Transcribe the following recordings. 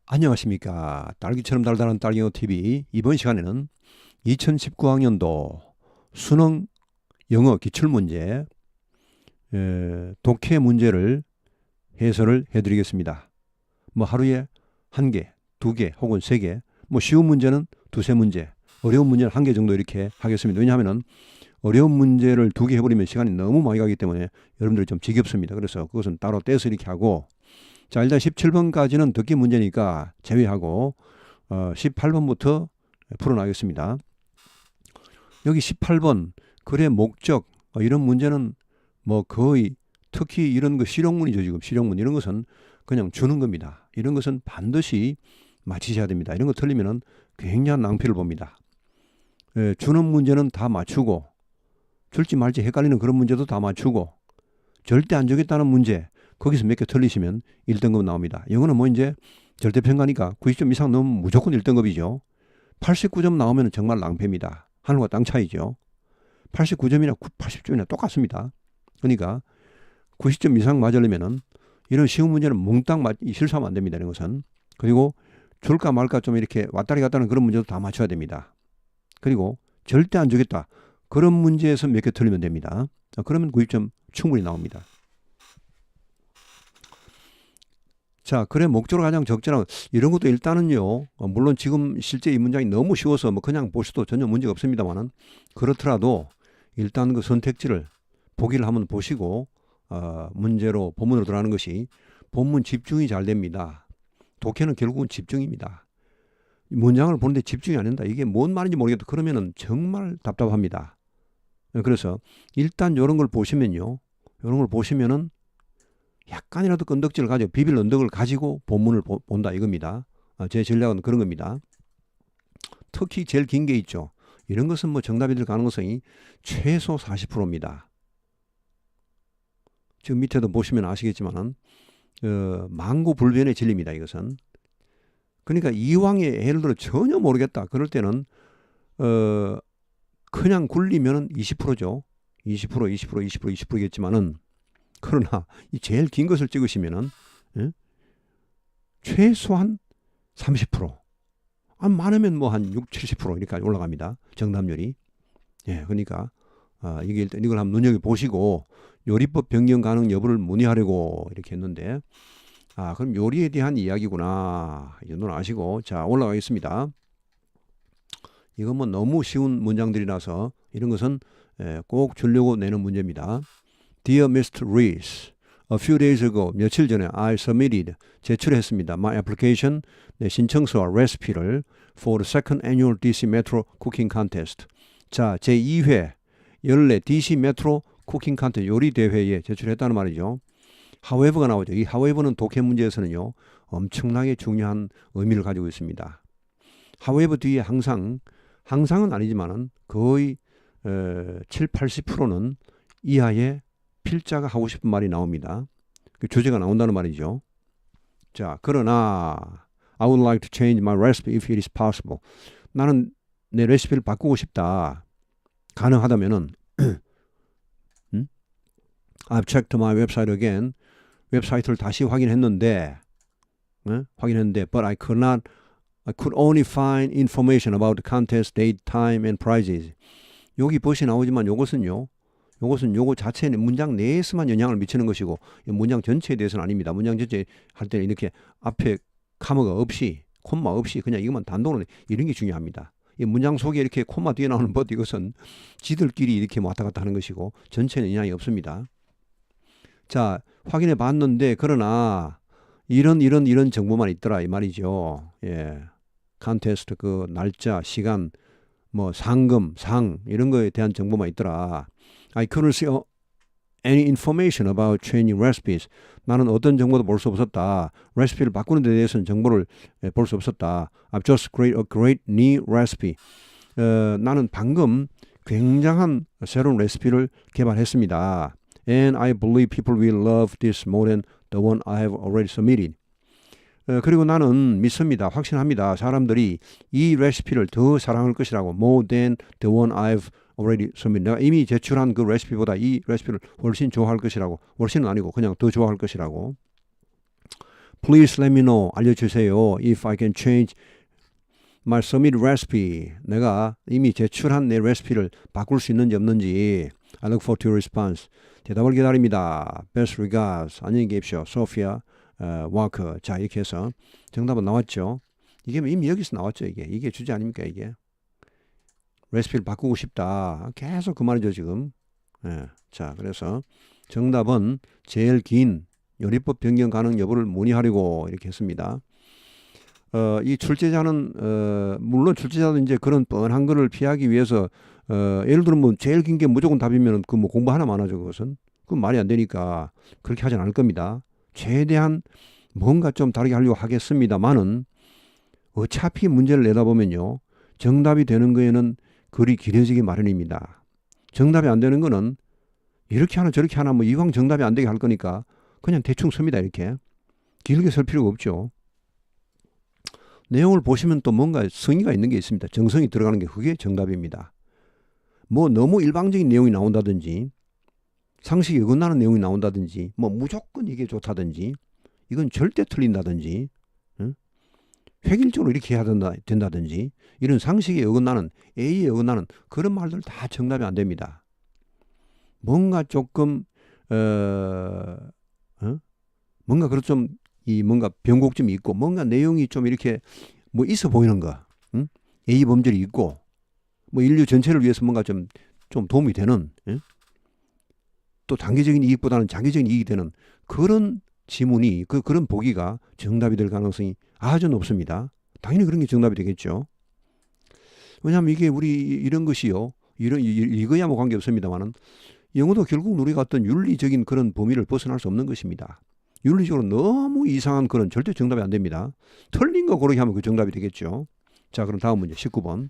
안녕하십니까. 딸기처럼 달달한 딸기노TV. 이번 시간에는 2019학년도 수능 영어 기출문제 독해 문제를 해설을 해드리겠습니다. 하루에 1개, 2개 혹은 3개, 쉬운 문제는 2~3문제, 어려운 문제는 1개 정도 이렇게 하겠습니다. 왜냐하면 어려운 문제를 2개 해버리면 시간이 너무 많이 가기 때문에 여러분들이 좀 지겹습니다. 그래서 그것은 따로 떼서 이렇게 하고, 자, 일단 17번까지는 듣기 문제니까 제외하고 18번부터 풀어나가겠습니다. 여기 18번 글의 목적, 이런 문제는 거의 특히 이런 거 실용문이죠. 지금 실용문 이런 것은 그냥 주는 겁니다. 이런 것은 반드시 맞히셔야 됩니다. 이런 거 틀리면 굉장한 낭패를 봅니다. 주는 문제는 다 맞추고, 줄지 말지 헷갈리는 그런 문제도 다 맞추고, 절대 안 주겠다는 문제 거기서 몇 개 틀리시면 1등급 나옵니다. 영어는 이제 절대평가니까 90점 이상 넣으면 무조건 1등급이죠. 89점 나오면 정말 낭패입니다. 하늘과 땅 차이죠. 89점이나 80점이나 똑같습니다. 그러니까 90점 이상 맞으려면은 이런 쉬운 문제는 몽땅 실수하면 안 됩니다. 이런 것은. 그리고 줄까 말까 좀 이렇게 왔다리 갔다는 그런 문제도 다 맞춰야 됩니다. 그리고 절대 안 주겠다. 그런 문제에서 몇 개 틀리면 됩니다. 그러면 90점 충분히 나옵니다. 자, 글의 목적으로 가장 적절한 이런 것도 일단은요, 물론 지금 실제 이 문장이 너무 쉬워서 그냥 보셔도 전혀 문제가 없습니다만은, 그렇더라도 일단 그 선택지를 보기를 한번 보시고 문제로 본문으로 들어가는 것이 본문 집중이 잘 됩니다. 독해는 결국은 집중입니다. 문장을 보는데 집중이 안 된다. 이게 뭔 말인지 모르겠다. 그러면은 정말 답답합니다. 그래서 일단 이런 걸 보시면요, 이런 걸 보시면은 약간이라도 건덕지를 가지고 비빌 언덕을 가지고 본문을 본다 이겁니다. 제 전략은 그런 겁니다. 특히 제일 긴 게 있죠. 이런 것은 정답이 될 가능성이 최소 40%입니다. 지금 밑에도 보시면 아시겠지만은 망고불변의 진리입니다. 이것은. 그러니까 이왕에 예를 들어 전혀 모르겠다. 그럴 때는 그냥 굴리면은 20%죠. 20%겠지만은, 그러나 이 제일 긴 것을 찍으시면은 최소한 30%, 많으면 한 60~70% 이렇게 올라갑니다. 정답률이. 그러니까 이게 일단 이걸 한번 눈여겨 보시고 요리법 변경 가능 여부를 문의하려고 이렇게 했는데, 그럼 요리에 대한 이야기구나, 이 정도는 아시고, 자, 올라가겠습니다. 이건 너무 쉬운 문장들이라서 이런 것은 꼭 주려고 내는 문제입니다. Dear Mr. Rees, a few days ago, 며칠 전에 I submitted, 제출했습니다. My application, 내 신청서와 레시피를 for the second annual DC Metro Cooking Contest. 자, 제2회 연례 DC Metro Cooking Contest 요리 대회에 제출했다는 말이죠. However가 나오죠. 이 however는 독해 문제에서는요, 엄청나게 중요한 의미를 가지고 있습니다. However 뒤에 항상은 아니지만은 거의 7~80%는 이하의 필자가 하고 싶은 말이 나옵니다. 그 주제가 나온다는 말이죠. 자, 그러나 I would like to change my recipe if it is possible. 나는 내 레시피를 바꾸고 싶다. 가능하다면은 I've checked my website again. 웹사이트를 다시 확인했는데 but I could only find information about the contest date, time and prizes. 여기 버시 나오지만 요것은 요거 자체는 문장 내에서만 영향을 미치는 것이고, 문장 전체에 대해서는 아닙니다. 문장 전체 할 때는 이렇게 앞에 카머가 없이, 콤마 없이 그냥 이것만 단독으로, 이런 게 중요합니다. 이 문장 속에 이렇게 콤마 뒤에 나오는 것, 이것은 지들끼리 이렇게 왔다 갔다 하는 것이고 전체는 영향이 없습니다. 자, 확인해 봤는데 그러나 이런 정보만 있더라 이 말이죠. 컨테스트 그 날짜, 시간, 상금, 상 이런 거에 대한 정보만 있더라. I couldn't see any information about changing recipes. 나는 어떤 정보도 볼 수 없었다. 레시피를 바꾸는 데 대해서는 정보를 볼 수 없었다. I've just created a great new recipe. 나는 방금 굉장한 새로운 레시피를 개발했습니다. And I believe people will love this more than the one I have already submitted. 그리고 나는 믿습니다. 확신합니다. 사람들이 이 레시피를 더 사랑할 것이라고. More than the one I've already submitted. 내가 이미 제출한 그 레시피보다 이 레시피를 훨씬 좋아할 것이라고. 훨씬은 아니고 그냥 더 좋아할 것이라고. Please let me know. 알려주세요. If I can change my submit recipe. 내가 이미 제출한 내 레시피를 바꿀 수 있는지 없는지. I look forward to your response. 대답을 기다립니다. Best regards. 안녕히 계십시오. Sophia Walker. 자, 이렇게 해서 정답은 나왔죠. 이게 이미 여기서 나왔죠. 이게 주제 아닙니까 이게. 레시피를 바꾸고 싶다. 계속 그 말이죠 지금. 예. 자, 그래서 정답은 제일 긴 요리법 변경 가능 여부를 문의하려고 이렇게 했습니다. 이 출제자는 물론 출제자도 이제 그런 뻔한 거를 피하기 위해서 예를 들면 뭐 제일 긴 게 무조건 답이면 그 뭐 공부 하나만 하죠 그것은. 그건 말이 안 되니까 그렇게 하진 않을 겁니다. 최대한 뭔가 좀 다르게 하려고 하겠습니다만은 어차피 문제를 내다보면요 정답이 되는 거에는 글이 길어지기 마련입니다. 정답이 안 되는 거는 이렇게 하나 저렇게 하나 뭐 이왕 정답이 안 되게 할 거니까 그냥 대충 씁니다. 이렇게 길게 쓸 필요가 없죠. 내용을 보시면 또 뭔가 성의가 있는 게 있습니다. 정성이 들어가는 게 그게 정답입니다. 뭐 너무 일방적인 내용이 나온다든지 상식이 어긋나는 내용이 나온다든지 뭐 무조건 이게 좋다든지 이건 절대 틀린다든지 획일적으로 이렇게 해야 된다든지 이런 상식에 어긋나는 A에 어긋나는 그런 말들 다 정답이 안 됩니다. 뭔가 조금 뭔가 그런 좀 이 뭔가 변곡점이 있고 뭔가 내용이 좀 이렇게 뭐 있어 보이는 거 A 범절이 있고 뭐 인류 전체를 위해서 뭔가 좀 도움이 되는 또 단기적인 이익보다는 장기적인 이익이 되는 그런 지문이 그런 보기가 정답이 될 가능성이 아주 높습니다. 당연히 그런 게 정답이 되겠죠. 왜냐하면 이게 우리 이런 것이요. 이거야 뭐 관계없습니다만은 영어도 결국 우리가 어떤 윤리적인 그런 범위를 벗어날 수 없는 것입니다. 윤리적으로 너무 이상한 그런 절대 정답이 안 됩니다. 틀린 거 고르게 하면 그 정답이 되겠죠. 자, 그럼 다음 문제 19번.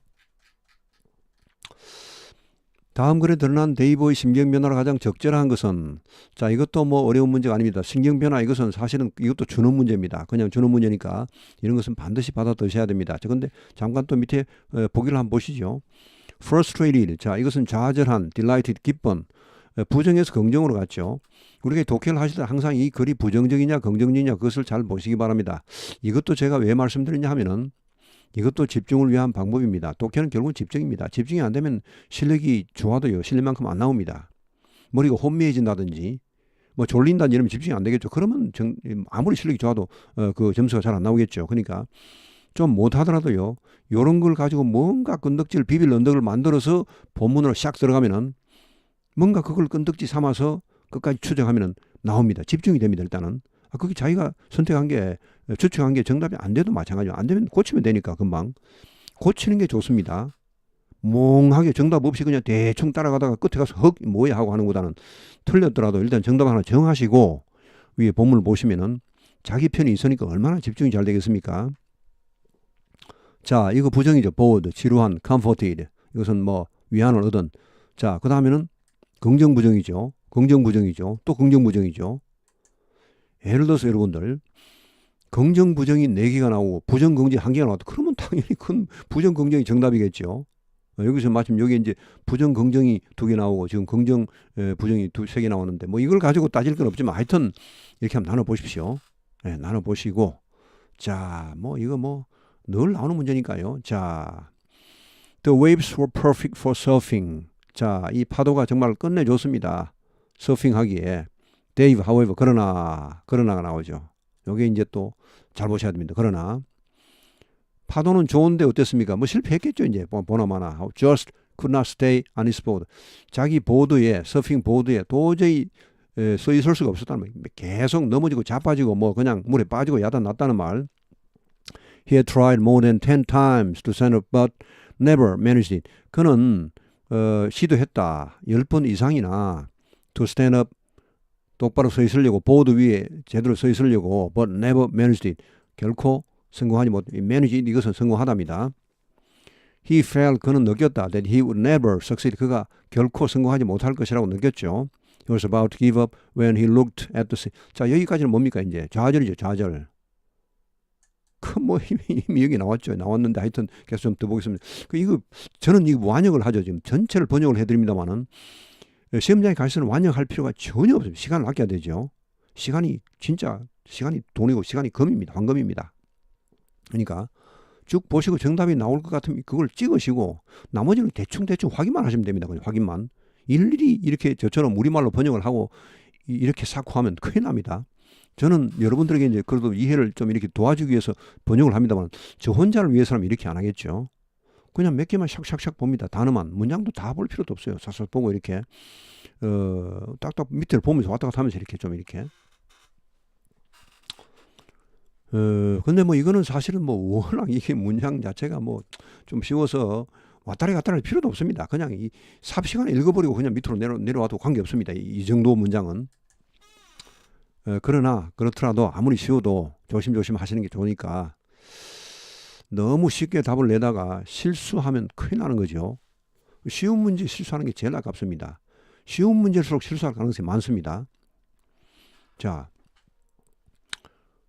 다음 글에 드러난 데이버의 심경변화로 가장 적절한 것은 자 이것도 뭐 어려운 문제가 아닙니다. 심경변화 이것은 사실은 이것도 준원 문제입니다. 그냥 준원 문제니까 이런 것은 반드시 받아 드셔야 됩니다. 그런데 잠깐 또 밑에 보기를 한번 보시죠. frustrated 자 이것은 좌절한, delighted 기쁜 부정에서 긍정으로 갔죠. 우리가 독해를 하실 때 항상 이 글이 부정적이냐 긍정적이냐 그것을 잘 보시기 바랍니다. 이것도 제가 왜 말씀드리냐 하면은 이것도 집중을 위한 방법입니다. 독해는 결국은 집중입니다. 집중이 안 되면 실력이 좋아도요. 실력만큼 안 나옵니다. 머리가 혼미해진다든지 뭐 졸린다든지 이러면 집중이 안 되겠죠. 그러면 아무리 실력이 좋아도 그 점수가 잘 안 나오겠죠. 그러니까 좀 못하더라도요. 이런 걸 가지고 뭔가 건덕지를 비빌 언덕을 만들어서 본문으로 샥 들어가면은 뭔가 그걸 건덕지 삼아서 끝까지 추정하면은 나옵니다. 집중이 됩니다. 일단은. 그게 자기가 선택한 게 추측한 게 정답이 안 돼도 마찬가지죠. 안 되면 고치면 되니까 금방. 고치는 게 좋습니다. 몽하게 정답 없이 그냥 대충 따라가다가 끝에 가서 헉 뭐야 하고 하는 것보다는 틀렸더라도 일단 정답 하나 정하시고 위에 본문을 보시면은 자기 편이 있으니까 얼마나 집중이 잘 되겠습니까? 자, 이거 부정이죠. bored, 지루한, comforted. 이것은 뭐 위안을 얻은. 자, 그 다음에는 긍정 부정이죠. 긍정 부정이죠. 또 긍정 부정이죠. 예를 들어서 여러분들 긍정 부정이 4개가 나오고 부정 긍정이 1개가 나왔다. 그러면 당연히 그건 부정 긍정이 정답이겠죠. 여기서 마침 여기 이제 부정 긍정이 2개 나오고 지금 긍정 부정이 3개 나오는데 뭐 이걸 가지고 따질 건 없지만 하여튼 이렇게 한번 나눠 보십시오. 네, 나눠 보시고 자, 뭐 이거 뭐 늘 나오는 문제니까요. 자, The waves were perfect for surfing. 자, 이 파도가 정말 끝내줬습니다. 서핑하기에. Dave, however, 그러나가 나오죠. 요게 이제 또 잘 보셔야 됩니다. 그러나 파도는 좋은데 어땠습니까? 뭐 실패했겠죠. 이제 보나마나. Just could not stay on his board. 자기 보드에 서핑 보드에 도저히 서 있을 수가 없었다는 말. 계속 넘어지고 자빠지고 뭐 그냥 물에 빠지고 야단 났다는 말. He had tried more than 10 times to stand up, but never managed it. 그는 시도했다. 10번 이상이나 to stand up 똑바로 서 있으려고 보드 위에 제대로 서 있으려고 but never managed it. 결코 성공하지 못. manage it 이것은 성공하답니다. He felt 그는 느꼈다 that he would never succeed. 그가 결코 성공하지 못할 것이라고 느꼈죠. He was about to give up when he looked at the sea. 자 여기까지는 뭡니까 이제 좌절이죠. 좌절. 뭐 이미 여기 나왔는데 하여튼 계속 좀 더 보겠습니다. 이거 저는 이 완역을 하죠. 지금 전체를 번역을 해드립니다만은 시험장에 가서는 완역할 필요가 전혀 없습니다. 시간을 아껴야 되죠. 시간이 진짜 시간이 돈이고 시간이 금입니다. 황금입니다. 그러니까 쭉 보시고 정답이 나올 것 같으면 그걸 찍으시고 나머지는 대충 확인만 하시면 됩니다. 그냥 확인만. 일일이 이렇게 저처럼 우리말로 번역을 하고 이렇게 쌓고 하면 큰일 납니다. 저는 여러분들에게 이제 그래도 이해를 좀 이렇게 도와주기 위해서 번역을 합니다만 저 혼자를 위해서라면 이렇게 안 하겠죠. 그냥 몇 개만 샥샥샥 봅니다. 단어만. 문장도 다 볼 필요도 없어요. 싹싹 보고 이렇게 딱딱 밑을 보면서 왔다 갔다 하면서 이렇게 좀 이렇게. 근데 뭐 이거는 사실은 뭐 워낙 이게 문장 자체가 뭐 좀 쉬워서 왔다리 갔다리 할 필요도 없습니다. 그냥 이 삽시간에 읽어버리고 그냥 밑으로 내려와도 관계없습니다. 이 정도 문장은. 그러나 그렇더라도 아무리 쉬워도 조심조심 하시는 게 좋으니까 너무 쉽게 답을 내다가 실수하면 큰일 나는 거죠. 쉬운 문제 실수하는 게 제일 아깝습니다. 쉬운 문제일수록 실수할 가능성이 많습니다. 자,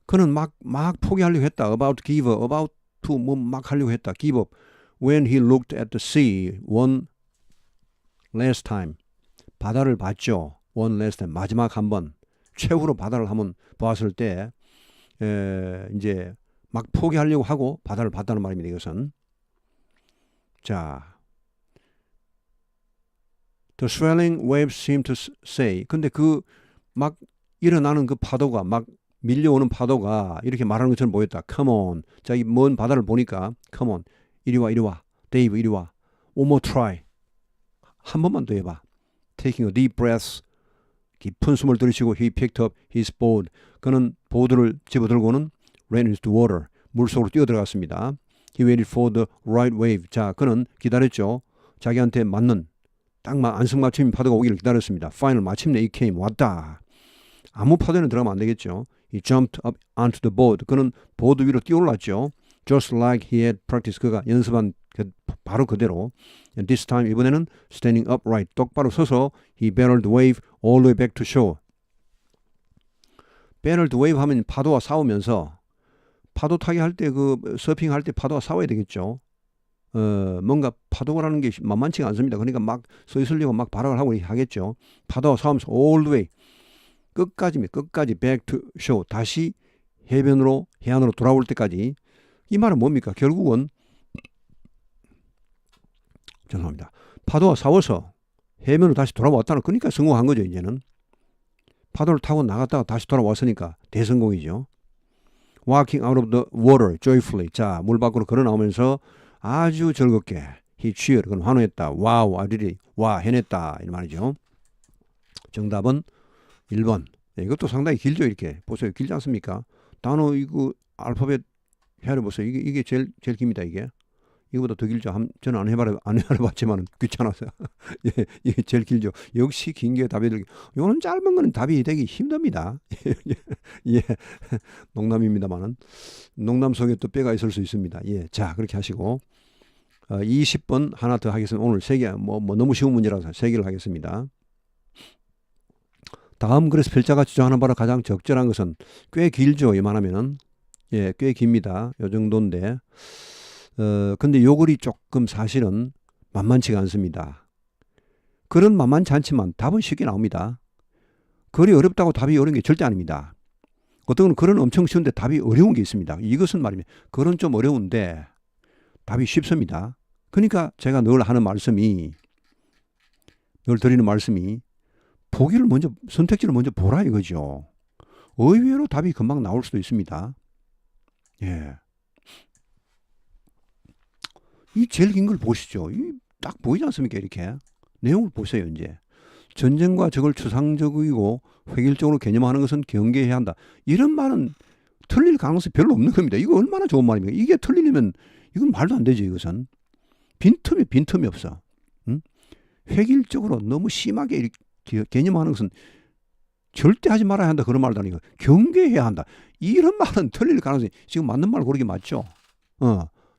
그는 막 포기하려고 했다. about give up, about to 뭐 막 하려고 했다. give up. when he looked at the sea one last time. 바다를 봤죠. one last time. 마지막 한 번. 최후로 바다를 한번 보았을 때 이제 막 포기하려고 하고 바다를 봤다는 말입니다. 이것은. 자, the swelling waves seem to say. 근데 그 막 일어나는 그 파도가 막 밀려오는 파도가 이렇게 말하는 것처럼 보였다. Come on. 자, 이 먼 바다를 보니까 Come on. 이리 와, 이리 와. Dave, 이리 와. One more try. 한 번만 더 해봐. Taking a deep breath. 깊은 숨을 들이쉬고 he picked up his boat. 그는 보드를 집어들고는 ran into the water. 물속으로 뛰어들어갔습니다. He waited for the right wave. 자, 그는 기다렸죠. 자기한테 맞는 딱 안성맞춤인 파도가 오기를 기다렸습니다. Final 마침내 it came. 왔다. 아무 파도에는 들어가면 안 되겠죠. He jumped up onto the boat. 그는 보드 위로 뛰어올랐죠. Just like he had practiced. 그가 연습한 바로 그대로. And this time 이번에는 standing upright. 똑바로 서서 he battled the wave all the way back to shore. battled the wave 하면 파도와 싸우면서 파도 타기 할 때 그 서핑 할 때 파도와 싸워야 되겠죠. 뭔가 파도라는 게 만만치가 않습니다. 그러니까 막 서 있으려고 막 발악을 하고 하겠죠. 파도와 싸우면서 all the way. 끝까지 back to shore. 다시 해안으로 돌아올 때까지. 이 말은 뭡니까? 결국은 죄송합니다. 파도와 싸워서 해면으로 다시 돌아왔다는 그러니까 성공한 거죠. 이제는 파도를 타고 나갔다가 다시 돌아왔으니까 대성공이죠. Walking out of the water joyfully. 자, 물 밖으로 걸어 나오면서 아주 즐겁게 he cheered. 그건 환호했다. 와우, 아들이 와 해냈다 이 말이죠. 정답은 1번. 이것도 상당히 길죠. 이렇게 보세요. 길지 않습니까? 단어 이거 알파벳 헤아려 보세요. 이게 제일 깁니다. 이거보다 더 길죠. 저는 안 해봤지만 귀찮아서. 예, 이게 제일 길죠. 역시 긴 게 답이 되기. 이거는 짧은 거는 답이 되기 힘듭니다. 예, 농담입니다만은 농담 속에 또 뼈가 있을 수 있습니다. 예, 자 그렇게 하시고 20번 하나 더 하겠습니다. 오늘 3개 뭐 너무 쉬운 문제라서 3개를 하겠습니다. 다음 글에서 필자가 주장하는 바로 가장 적절한 것은 꽤 길죠. 이만하면은 예, 꽤 깁니다. 요 정도인데. 근데 요 글이 조금 사실은 만만치가 않습니다. 글은 만만치 않지만 답은 쉽게 나옵니다. 글이 어렵다고 답이 어려운 게 절대 아닙니다. 어떤 글은 엄청 쉬운데 답이 어려운 게 있습니다. 이것은 말입니다. 글은 좀 어려운데 답이 쉽습니다. 그러니까 제가 늘 드리는 말씀이 선택지를 먼저 보라 이거죠. 의외로 답이 금방 나올 수도 있습니다. 예. 이 제일 긴 걸 보시죠. 딱 보이지 않습니까? 이렇게. 내용을 보세요, 이제. 전쟁과 적을 추상적이고 획일적으로 개념하는 것은 경계해야 한다. 이런 말은 틀릴 가능성이 별로 없는 겁니다. 이거 얼마나 좋은 말입니까? 이게 틀리려면 이건 말도 안 되죠, 이것은. 빈틈이 없어. 응? 획일적으로 너무 심하게 이렇게 개념하는 것은 절대 하지 말아야 한다. 그런 말도 아니고 경계해야 한다. 이런 말은 틀릴 가능성이 지금 맞는 말 고르기 맞죠?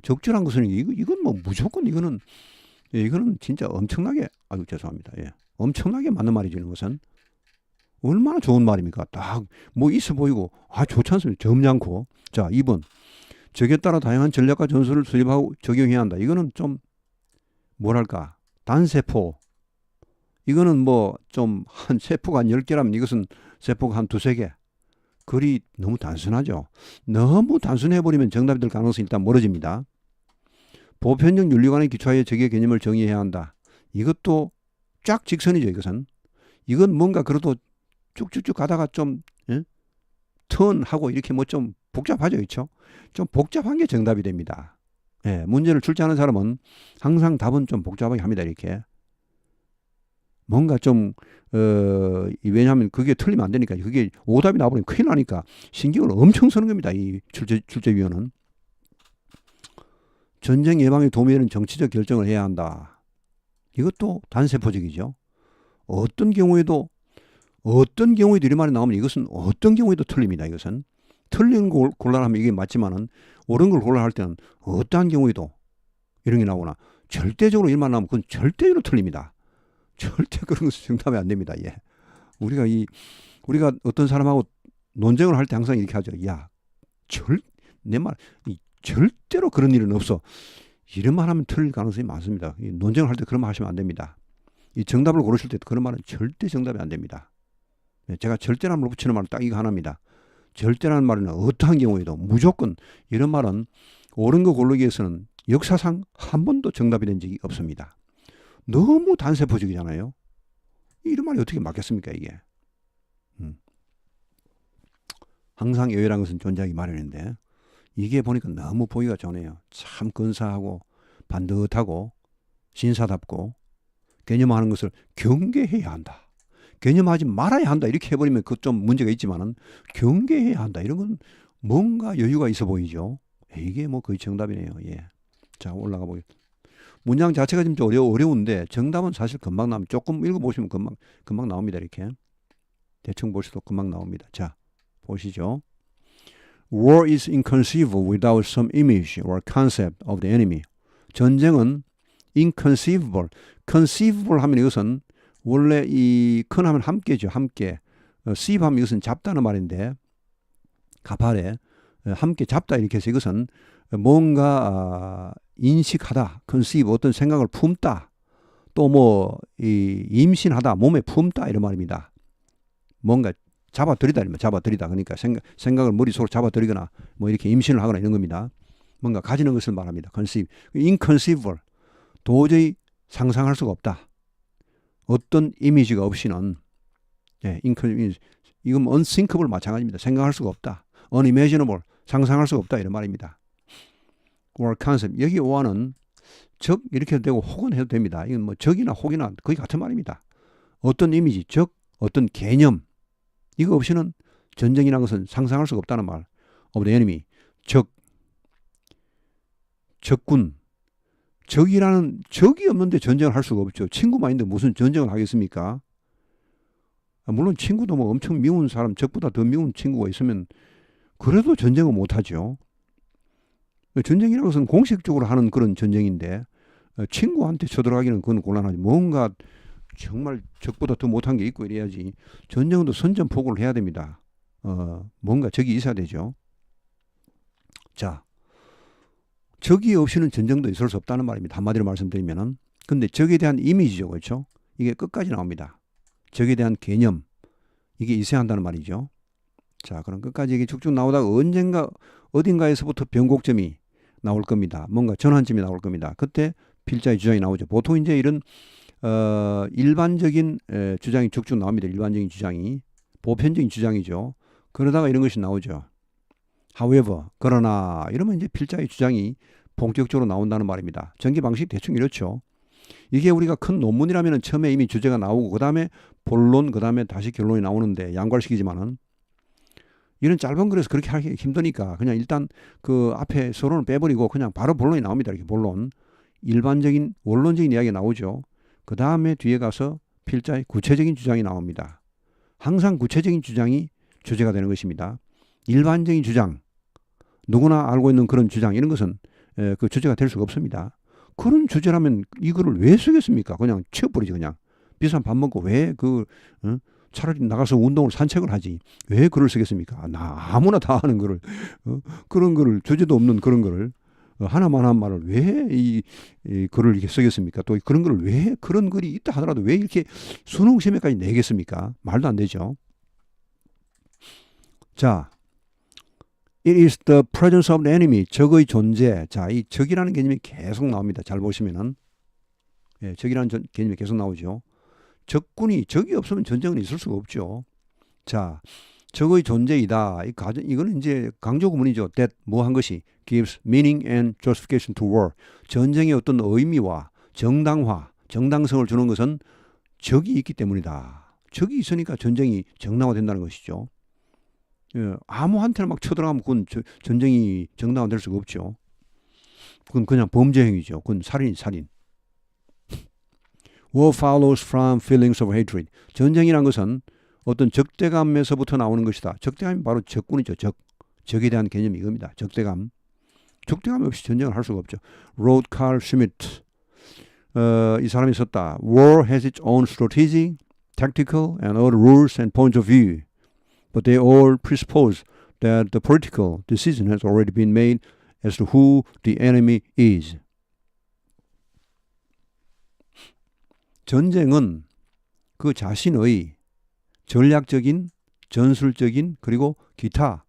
적절한 것은 이건 뭐 무조건 이거는 진짜 엄청나게 죄송합니다. 예. 엄청나게 맞는 말이죠. 이런 것은 얼마나 좋은 말입니까? 딱 뭐 있어 보이고 좋지 않습니까? 점잖고. 자, 2번. 적에 따라 다양한 전략과 전술을 수립하고 적용해야 한다. 이거는 좀 뭐랄까 단세포. 이거는 뭐 좀 한 세포가 한 10개라면 이것은 세포가 한 2-3개. 글이 너무 단순하죠. 너무 단순해버리면 정답이 될 가능성이 일단 멀어집니다. 보편적 윤리관에 기초하여 적의 개념을 정의해야 한다. 이것도 쫙 직선이죠. 이건 뭔가 그래도 쭉쭉쭉 가다가 좀 턴하고 이렇게 뭐 좀 복잡하죠. 그렇죠? 좀 복잡한 게 정답이 됩니다. 예, 문제를 출제하는 사람은 항상 답은 좀 복잡하게 합니다. 이렇게 뭔가 좀 왜냐하면 그게 틀리면 안 되니까. 그게 오답이 나버리면 큰일 나니까 신경을 엄청 쓰는 겁니다. 이 출제위원은. 전쟁 예방에 도움이 되는 정치적 결정을 해야 한다. 이것도 단세포적이죠. 어떤 경우에도 이런 말이 나오면 이것은 어떤 경우에도 틀립니다. 이것은 틀린 걸 곤란하면 이게 맞지만은 옳은 걸 곤란할 때는 어떠한 경우에도 이런 게 나오거나 절대적으로 이런 나오면 그건 절대로 틀립니다. 절대 그런 것은 정답이 안 됩니다. 예. 우리가 어떤 사람하고 논쟁을 할 때 항상 이렇게 하죠. 야, 절대로 그런 일은 없어. 이런 말 하면 틀릴 가능성이 많습니다. 논쟁을 할 때 그런 말 하시면 안 됩니다. 이 정답을 고르실 때 그런 말은 절대 정답이 안 됩니다. 제가 절대라는 말 붙이는 말은 딱 이거 하나입니다. 절대라는 말은 어떠한 경우에도 무조건 이런 말은 옳은 거 고르기 위해서는 역사상 한 번도 정답이 된 적이 없습니다. 너무 단세포적이잖아요. 이런 말이 어떻게 맞겠습니까 이게. 항상 예외라는 것은 존재하기 마련인데 이게 보니까 너무 보기가 좋네요. 참 근사하고 반듯하고 신사답고 개념화하는 것을 경계해야 한다. 개념하지 말아야 한다. 이렇게 해버리면 그 좀 문제가 있지만은 경계해야 한다. 이런 건 뭔가 여유가 있어 보이죠. 이게 뭐 거의 정답이네요. 예. 자, 올라가 보겠습니다. 문장 자체가 좀 어려운데 정답은 사실 금방 나옵니다. 조금 읽어보시면 금방 나옵니다. 이렇게 대충 보셔도 금방 나옵니다. 자, 보시죠. War is inconceivable without some image or concept of the enemy. 전쟁은 inconceivable. conceivable 하면 이것은 원래 이 con 하면 함께죠. 함께. conceive 하면 이것은 잡다는 말인데 가발에 함께 잡다 이렇게 해서 이것은 뭔가 인식하다. conceive 어떤 생각을 품다. 또 뭐 임신하다. 몸에 품다 이런 말입니다. 뭔가 잡아들이다. 그러니까 생각을 머릿속으로 잡아들이거나 뭐 이렇게 임신을 하거나 이런 겁니다. 뭔가 가지는 것을 말합니다. conceive. inconceivable. 도저히 상상할 수가 없다. 어떤 이미지가 없이는 이건 unthinkable 마찬가지입니다. 생각할 수가 없다. unimaginable. 상상할 수가 없다. 이런 말입니다. or concept. 여기 오어는 적 이렇게 해도 되고 혹은 해도 됩니다. 이건 뭐 적이나 혹이나 거의 같은 말입니다. 어떤 이미지, 적, 어떤 개념 이거 없이는 전쟁이라는 것은 상상할 수가 없다는 말. of the enemy. 적군. 적이 없는데 전쟁을 할 수가 없죠. 친구만 있는데 무슨 전쟁을 하겠습니까? 물론 친구도 뭐 엄청 미운 사람, 적보다 더 미운 친구가 있으면 그래도 전쟁을 못하죠. 전쟁이라는 것은 공식적으로 하는 그런 전쟁인데 친구한테 쳐들어가기는 그건 곤란하지. 뭔가 정말 적보다 더 못한 게 있고 이래야지. 전쟁도 선전포고를 해야 됩니다. 뭔가 적이 있어야 되죠. 자, 적이 없이는 전쟁도 있을 수 없다는 말입니다. 한마디로 말씀드리면은. 근데 적에 대한 이미지죠. 그렇죠? 이게 끝까지 나옵니다. 적에 대한 개념. 이게 있어야 한다는 말이죠. 자, 그럼 끝까지 이게 쭉쭉 나오다가 언젠가 어딘가에서부터 변곡점이 나올 겁니다. 뭔가 전환점이 나올 겁니다. 그때 필자의 주장이 나오죠. 보통 이제 이런 일반적인 주장이 쭉쭉 나옵니다. 일반적인 주장이. 보편적인 주장이죠. 그러다가 이런 것이 나오죠. However, 그러나 이러면 이제 필자의 주장이 본격적으로 나온다는 말입니다. 전개 방식 대충 이렇죠. 이게 우리가 큰 논문이라면 처음에 이미 주제가 나오고 그 다음에 본론, 그 다음에 다시 결론이 나오는데 양괄시키지만은 이런 짧은 글에서 그렇게 하기 힘드니까 그냥 일단 그 앞에 서론을 빼버리고 그냥 바로 본론이 나옵니다. 이렇게 본론. 일반적인 원론적인 이야기가 나오죠. 그 다음에 뒤에 가서 필자의 구체적인 주장이 나옵니다. 항상 구체적인 주장이 주제가 되는 것입니다. 일반적인 주장, 누구나 알고 있는 그런 주장 이런 것은 그 주제가 될 수가 없습니다. 그런 주제라면 이거를 왜 쓰겠습니까? 그냥 치워버리지 그냥. 비싼 밥 먹고 왜 차라리 나가서 운동을 산책을 하지. 왜 글을 쓰겠습니까? 아무나 다 하는 글을 그런 글을 주제도 없는 그런 글을 하나만 한 말을 왜 이 글을 이렇게 쓰겠습니까? 또 그런 글을 왜 그런 글이 있다 하더라도 왜 이렇게 수능 시험에까지 내겠습니까? 말도 안 되죠. 자, it is the presence of the enemy. 적의 존재. 자, 이 적이라는 개념이 계속 나옵니다. 잘 보시면은. 예, 적이라는 개념이 계속 나오죠. 적이 없으면 전쟁은 있을 수가 없죠. 자, 적의 존재이다. 이거는 이제 강조 구문이죠. that 뭐 한 것이 gives meaning and justification to war. 전쟁의 어떤 의미와 정당화, 정당성을 주는 것은 적이 있기 때문이다. 적이 있으니까 전쟁이 정당화된다는 것이죠. 예, 아무한테나 막 쳐들어가면 그건 전쟁이 정당화될 수가 없죠. 그건 그냥 범죄 행위죠. 그건 살인. War follows from feelings of hatred. 전쟁이란 것은 어떤 적대감에서부터 나오는 것이다. 적대감이 바로 적군이죠. 적에 대한 개념이 이겁니다. 적대감 없이 전쟁을 할 수가 없죠. Wrote Carl Schmitt. 이 사람이 썼다. War has its own strategy, tactical and other rules and points of view. But they all presuppose that the political decision has already been made as to who the enemy is. 전쟁은 그 자신의 전략적인, 전술적인 그리고 기타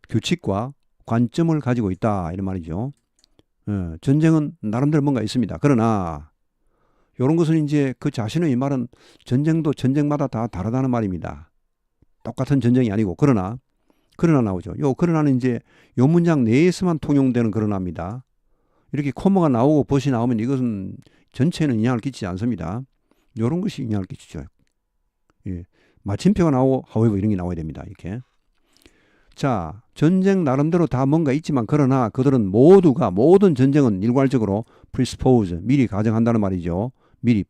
규칙과 관점을 가지고 있다 이런 말이죠. 전쟁은 나름대로 뭔가 있습니다. 그러나 이런 것은 이제 그 자신의 이 말은 전쟁도 전쟁마다 다 다르다는 말입니다. 똑같은 전쟁이 아니고 그러나 나오죠. 그러나는 이제 요 문장 내에서만 통용되는 그러나입니다. 이렇게 코마가 나오고 벗이 나오면 이것은 전체에는 영향을 끼치지 않습니다. 이런 것이 영향을 끼치죠. 예. 마침표가 나오고 however 이런 게 나와야 됩니다. 이렇게. 자, 전쟁 나름대로 다 뭔가 있지만 그러나 그들은 모든 전쟁은 일괄적으로 presuppose 미리 가정한다는 말이죠. 미리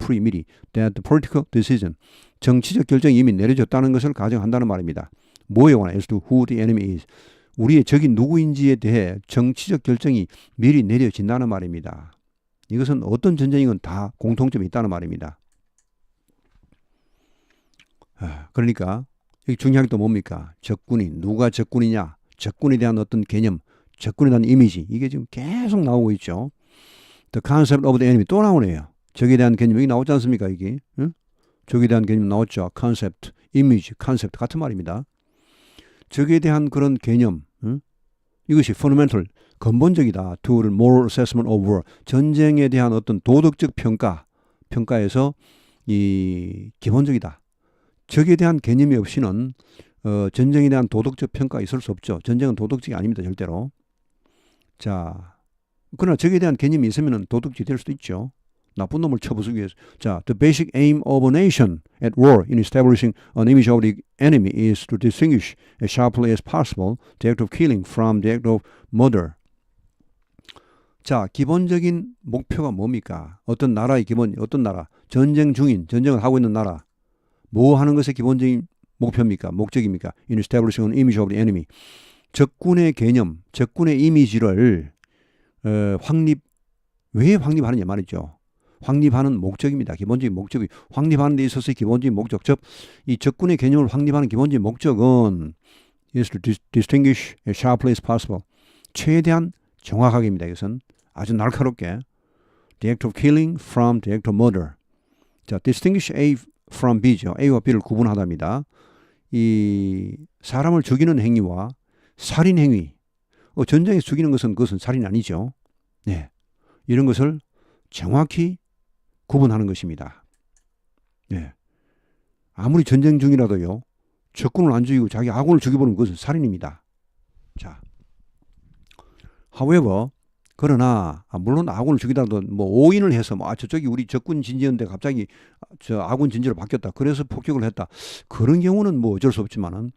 that the political decision 정치적 결정이 이미 내려졌다는 것을 가정한다는 말입니다. 뭐에 관해 as to who the enemy is 우리의 적이 누구인지에 대해 정치적 결정이 미리 내려진다는 말입니다. 이것은 어떤 전쟁이건 다 공통점이 있다는 말입니다. 그러니까 여기 중요한 게 또 뭡니까? 누가 적군이냐? 적군에 대한 어떤 개념, 적군에 대한 이미지 이게 지금 계속 나오고 있죠. The concept of the enemy 또 나오네요. 적에 대한 개념 여기 나오지 않습니까? 이게 적에 대한 개념 나왔죠. concept, image, concept 같은 말입니다. 적에 대한 그런 개념 이것이 fundamental, 근본적이다. to the moral assessment of war 전쟁에 대한 어떤 도덕적 평가에서 이 기본적이다. 적에 대한 개념이 없이는 전쟁에 대한 도덕적 평가가 있을 수 없죠. 전쟁은 도덕적이 아닙니다. 절대로. 자, 그러나 적에 대한 개념이 있으면 도덕적이 될 수도 있죠. 나쁜 놈을 쳐부수기 위해서. 자, the basic aim of a nation at war in establishing an image of the enemy is to distinguish as sharply as possible the act of killing from the act of murder. 자, 기본적인 목표가 뭡니까? 어떤 나라? 전쟁 중인, 전쟁을 하고 있는 나라. 뭐 하는 것의 기본적인 목표입니까? 목적입니까? In establishing an image of the enemy. 적군의 개념, 적군의 이미지를 왜 확립하느냐 말이죠. 확립하는 목적입니다. 기본적인 목적이 확립하는 데 있어서의 기본적인 목적. 이 적군의 개념을 확립하는 기본적인 목적은 is to distinguish as sharply as possible. 최대한 정확하게입니다. 이것은 아주 날카롭게 the act of killing from the act of murder. 자, distinguish A from B죠. A와 B를 구분하답니다. 이 사람을 죽이는 행위와 살인 행위. 전쟁에서 죽이는 그것은 살인 아니죠. 네, 이런 것을 정확히 구분하는 것입니다. 네. 아무리 전쟁 중이라도요. 적군을 안 죽이고 자기 아군을 죽여버리면 그것은 살인입니다. 자, however 그러나 물론 아군을 죽이더라도 뭐 오인을 해서 저쪽이 우리 적군 진지였는데 갑자기 저 아군 진지로 바뀌었다. 그래서 폭격을 했다. 그런 경우는 뭐 어쩔 수 없지만은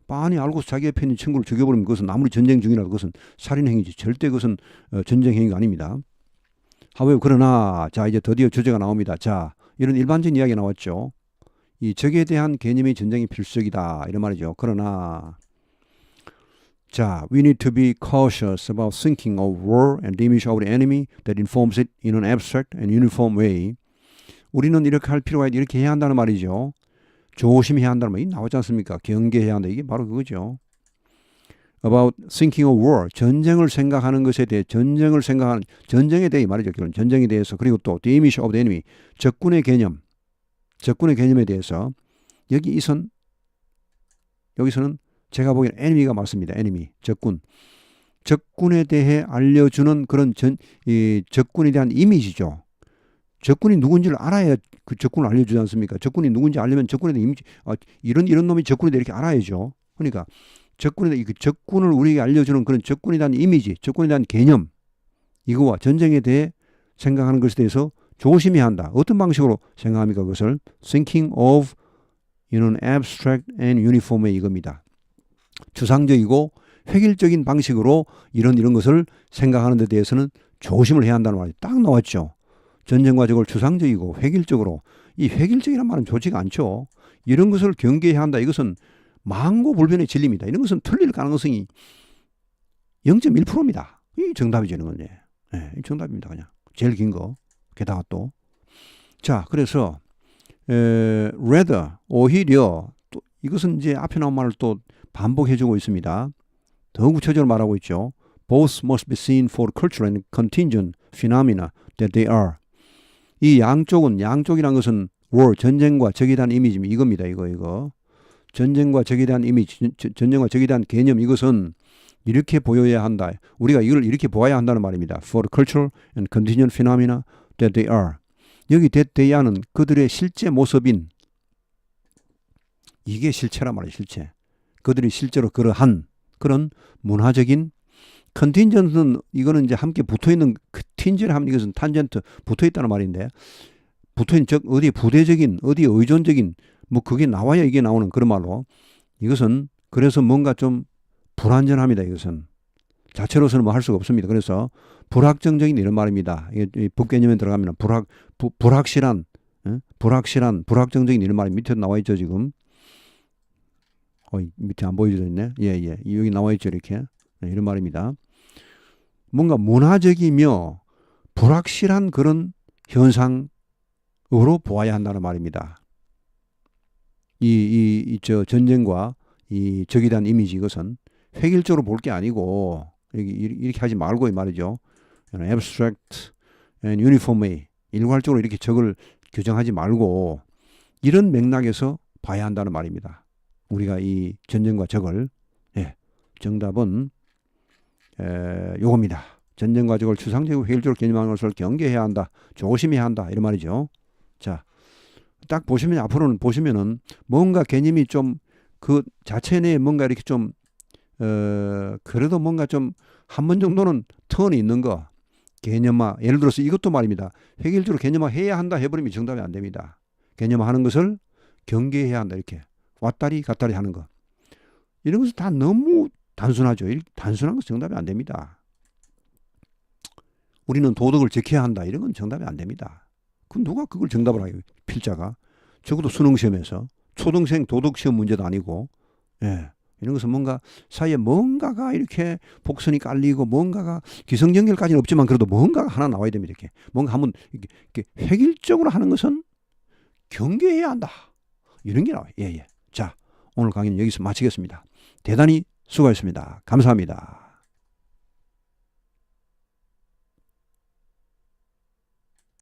빤히 알고서 자기 옆에 있는 친구를 죽여버리면 그것은 아무리 전쟁 중이라도 그것은 살인 행위지. 절대 그것은 전쟁 행위가 아닙니다. 하웨 그러나 자 이제 드디어 주제가 나옵니다. 자 이런 일반적인 이야기가 나왔죠. 이 적에 대한 개념이 전쟁이 필수적이다 이런 말이죠. 그러나 자, we need to be cautious about thinking of war and the image of the enemy that informs it in an abstract and uniform way. 우리는 이렇게 할 필요가 있다. 이렇게 해야 한다는 말이죠. 조심해야 한다는 말이 나오지 않습니까? 경계해야 한다. 이게 바로 그거죠. About thinking of war. 전쟁을 생각하는 것에 대해 전쟁에 대해 말이죠. 전쟁에 대해서 그리고 또 the image of the enemy. 적군의 개념에 대해서 여기서는 제가 보기에는 에니미가 맞습니다. 에니미, 적군. 적군에 대해 알려주는 그런 이 적군에 대한 이미지죠. 적군이 누군지를 알아야 그 적군을 알려주지 않습니까? 적군이 누군지 알려면 적군에 대한 이미지, 이런 놈이 적군에 대해 이렇게 알아야죠. 그러니까 적군에 대해 그 적군을 우리에게 알려주는 그런 적군에 대한 이미지, 적군에 대한 개념, 이거와 전쟁에 대해 생각하는 것에 대해서 조심해야 한다. 어떤 방식으로 생각합니까? 그것을 thinking of in an abstract and uniform way 이겁니다. 추상적이고 획일적인 방식으로 이런 것을 생각하는 데 대해서는 조심을 해야 한다는 말이 딱 나왔죠. 전쟁과 적을 추상적이고 획일적으로. 이 획일적이란 말은 좋지가 않죠. 이런 것을 경계해야 한다. 이것은 망고불변의 진리입니다. 이런 것은 틀릴 가능성이 0.1%입니다. 이 정답이죠. 이런 건. 네, 정답입니다. 그냥 제일 긴 거. 게다가 또 자, 그래서 rather 오히려 또 이것은 이제 앞에 나온 말을 또 반복해주고 있습니다. 더 구체적으로 말하고 있죠. Both must be seen for cultural and contingent phenomena that they are. 이 양쪽이란 것은 war, 전쟁과 적에 대한 이미지입니다. 이겁니다. 이거. 전쟁과 적에 대한 이미지, 전쟁과 적에 대한 개념, 이것은 이렇게 보여야 한다. 우리가 이걸 이렇게 보아야 한다는 말입니다. For cultural and contingent phenomena that they are. 여기 that they are는 그들의 실제 모습인, 이게 실체란 말이에요. 실체. 그들이 실제로 그러한 그런 문화적인, 컨틴전트는 이거는 이제 함께 붙어있는, 컨틴전트 하면 이것은 탄젠트 붙어있다는 말인데, 붙어있는 어디 부대적인, 어디 의존적인, 뭐 그게 나와야 이게 나오는 그런 말로, 이것은 그래서 뭔가 좀 불완전합니다. 이것은 자체로서는 뭐 할 수가 없습니다. 그래서 불확정적인 이런 말입니다. 이게 법개념에 들어가면 불확실한, 불확정적인 이런 말이 밑에 나와 있죠. 지금 밑에 안 보여져 있네. 예. 여기 나와 있죠. 이렇게. 이런 말입니다. 뭔가 문화적이며 불확실한 그런 현상으로 보아야 한다는 말입니다. 저 전쟁과 이 적에 대한 이미지, 이것은 획일적으로 볼 게 아니고 이렇게 하지 말고 이 말이죠. abstract and uniform way, 일괄적으로 이렇게 적을 규정하지 말고 이런 맥락에서 봐야 한다는 말입니다. 우리가 이 전쟁과 적을. 정답은 요겁니다. 전쟁과 적을 추상적이고 획일적으로 개념하는 것을 경계해야 한다. 조심해야 한다. 이런 말이죠. 자, 딱 보시면 앞으로는 보시면은 뭔가 개념이 좀 그 자체 내에 뭔가 이렇게 좀 그래도 뭔가 좀 한 번 정도는 턴이 있는 거, 개념화. 예를 들어서 이것도 말입니다. 획일적으로 개념화 해야 한다 해버리면 정답이 안 됩니다. 개념화하는 것을 경계해야 한다. 이렇게 왔다리 갔다리 하는 거. 이런 것은 다 너무 단순하죠. 단순한 것은 정답이 안 됩니다. 우리는 도덕을 지켜야 한다. 이런 건 정답이 안 됩니다. 누가 그걸 정답을 하게, 필자가. 적어도 수능시험에서. 초등생 도덕시험 문제도 아니고. 이런 것은 뭔가 사이에 뭔가가 이렇게 복선이 깔리고 뭔가가 기승전결까지는 없지만 그래도 뭔가가 하나 나와야 됩니다. 이렇게 뭔가 한번 이렇게 획일적으로 하는 것은 경계해야 한다. 이런 게 나와요. 자, 오늘 강의는 여기서 마치겠습니다. 대단히 수고하셨습니다. 감사합니다.